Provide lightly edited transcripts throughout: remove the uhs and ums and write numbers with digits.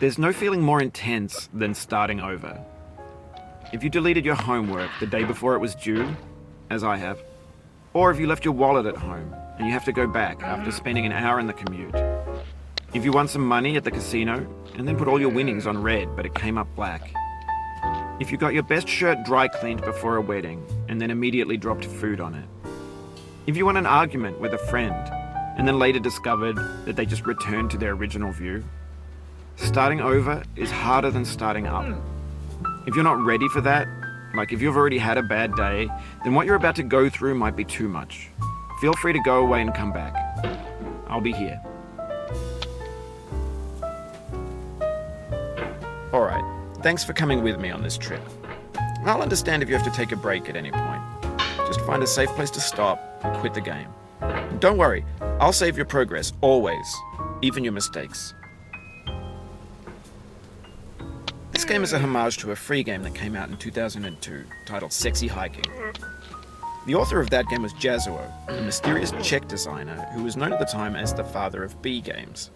There's no feeling more intense than starting over. If you deleted your homework the day before it was due, as I have, or if you left your wallet at home and you have to go back after spending an hour in the commute. If you won some money at the casino and then put all your winnings on red but it came up black. If you got your best shirt dry cleaned before a wedding and then immediately dropped food on it. If you won an argument with a friend and then later discovered that they just returned to their original view. Starting over is harder than starting up. If you're not ready for that, like if you've already had a bad day, then what you're about to go through might be too much. Feel free to go away and come back. I'll be here. Alright, thanks for coming with me on this trip. I'll understand if you have to take a break at any point. Just find a safe place to stop and quit the game. And don't worry, I'll save your progress, always, even your mistakes. This game is a homage to a free game that came out in 2002, titled Sexy Hiking. The author of that game was Jazuo, a mysterious Czech designer who was known at the time as the father of B games.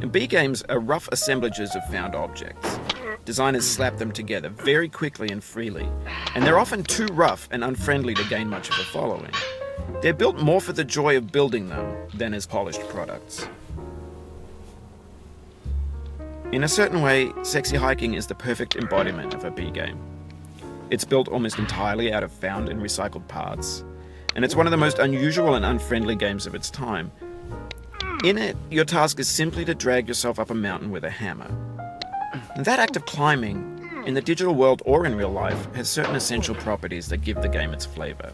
And B games are rough assemblages of found objects. Designers slap them together very quickly and freely, and they're often too rough and unfriendly to gain much of a following. They're built more for the joy of building them than as polished products. In a certain way, Sexy Hiking is the perfect embodiment of a B game. It's built almost entirely out of found and recycled parts, and it's one of the most unusual and unfriendly games of its time. In it, your task is simply to drag yourself up a mountain with a hammer. And that act of climbing, in the digital world or in real life, has certain essential properties that give the game its flavor.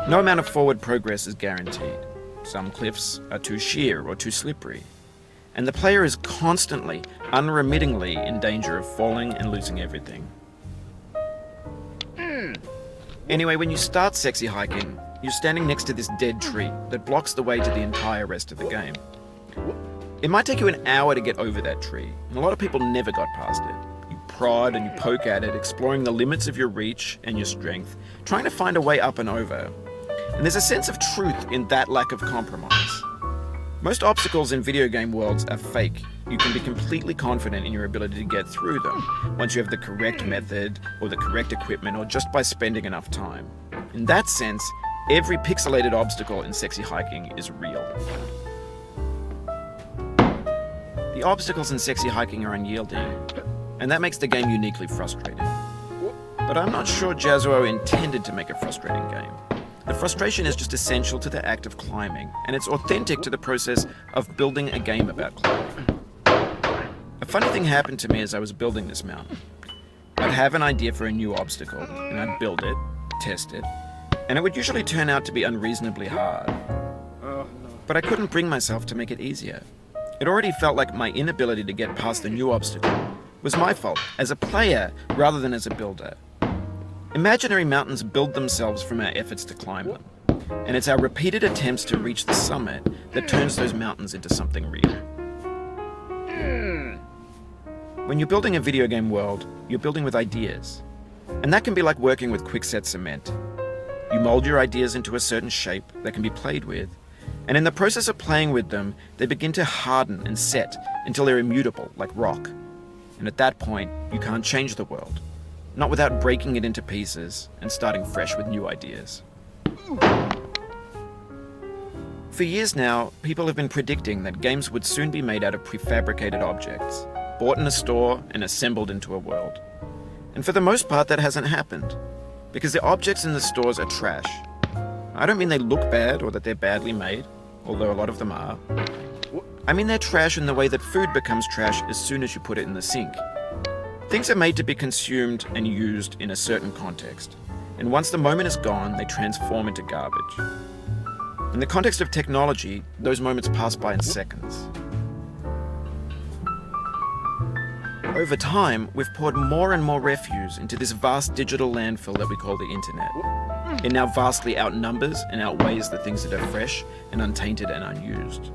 No amount of forward progress is guaranteed. Some cliffs are too sheer or too slippery. And the player is constantly, unremittingly in danger of falling and losing everything. Anyway, when you start Sexy Hiking, you're standing next to this dead tree that blocks the way to the entire rest of the game. It might take you an hour to get over that tree, and a lot of people never got past it. You prod and you poke at it, exploring the limits of your reach and your strength, trying to find a way up and over. And there's a sense of truth in that lack of compromise. Most obstacles in video game worlds are fake. You can be completely confident in your ability to get through them once you have the correct method or the correct equipment or just by spending enough time. In that sense, every pixelated obstacle in Sexy Hiking is real. The obstacles in Sexy Hiking are unyielding, and that makes the game uniquely frustrating. But I'm not sure Jazuo intended to make a frustrating game. The frustration is just essential to the act of climbing, and it's authentic to the process of building a game about climbing. A funny thing happened to me as I was building this mountain. I'd have an idea for a new obstacle, and I'd build it, test it, and it would usually turn out to be unreasonably hard. But I couldn't bring myself to make it easier. It already felt like my inability to get past the new obstacle was my fault as a player rather than as a builder. Imaginary mountains build themselves from our efforts to climb them, and it's our repeated attempts to reach the summit that turns those mountains into something real. When you're building a video game world, you're building with ideas, and that can be like working with quickset cement. You mold your ideas into a certain shape that can be played with, and in the process of playing with them, they begin to harden and set until they're immutable, like rock. And at that point, you can't change the world. Not without breaking it into pieces and starting fresh with new ideas. For years now, people have been predicting that games would soon be made out of prefabricated objects, bought in a store and assembled into a world. And for the most part, that hasn't happened, because the objects in the stores are trash. I don't mean they look bad or that they're badly made, although a lot of them are. I mean they're trash in the way that food becomes trash as soon as you put it in the sink. Things are made to be consumed and used in a certain context, and once the moment is gone, they transform into garbage. In the context of technology, those moments pass by in seconds. Over time, we've poured more and more refuse into this vast digital landfill that we call the internet. It now vastly outnumbers and outweighs the things that are fresh and untainted and unused.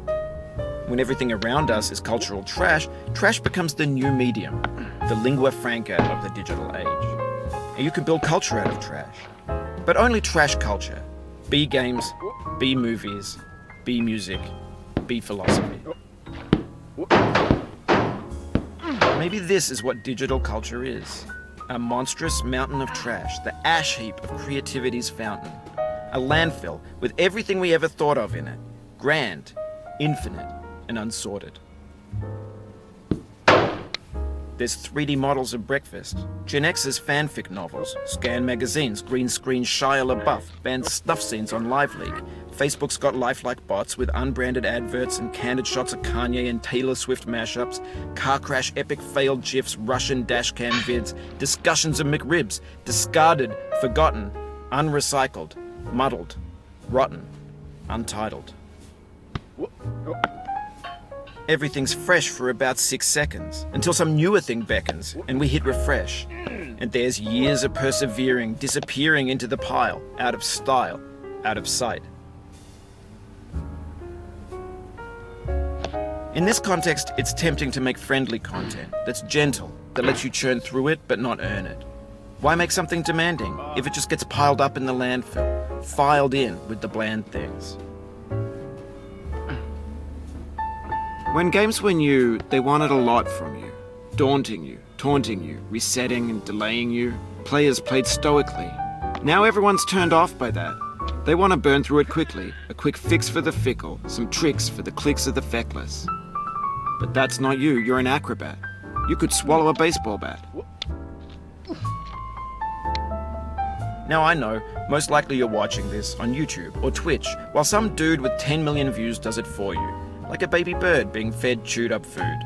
When everything around us is cultural trash, trash becomes the new medium, the lingua franca of the digital age. And you can build culture out of trash. But only trash culture. B games, B movies, B music, B philosophy. Maybe this is what digital culture is. A monstrous mountain of trash, the ash heap of creativity's fountain. A landfill with everything we ever thought of in it. Grand, infinite, and unsorted. There's 3D models of breakfast, Gen X's fanfic novels, scan magazines, green screen Shia LaBeouf, banned snuff scenes on Live Leak. Facebook's got lifelike bots with unbranded adverts and candid shots of Kanye and Taylor Swift mashups, car crash epic failed GIFs, Russian dashcam vids, discussions of McRibs, discarded, forgotten, unrecycled, muddled, rotten, untitled. Everything's fresh for about 6 seconds, until some newer thing beckons, and we hit refresh. And there's years of persevering, disappearing into the pile, out of style, out of sight. In this context, it's tempting to make friendly content that's gentle, that lets you churn through it but not earn it. Why make something demanding if it just gets piled up in the landfill, filed in with the bland things? When games were new, they wanted a lot from you. Daunting you, taunting you, resetting and delaying you. Players played stoically. Now everyone's turned off by that. They want to burn through it quickly, a quick fix for the fickle, some tricks for the clicks of the feckless. But that's not you, you're an acrobat. You could swallow a baseball bat. Now I know, most likely you're watching this on YouTube or Twitch, while some dude with 10 million views does it for you. Like a baby bird being fed chewed up food.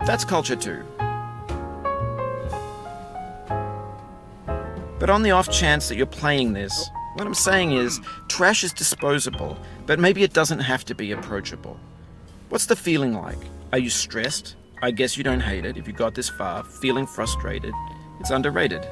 That's culture too. But on the off chance that you're playing this, what I'm saying is, trash is disposable, but maybe it doesn't have to be approachable. What's the feeling like? Are you stressed? I guess you don't hate it if you got this far, feeling frustrated. It's underrated.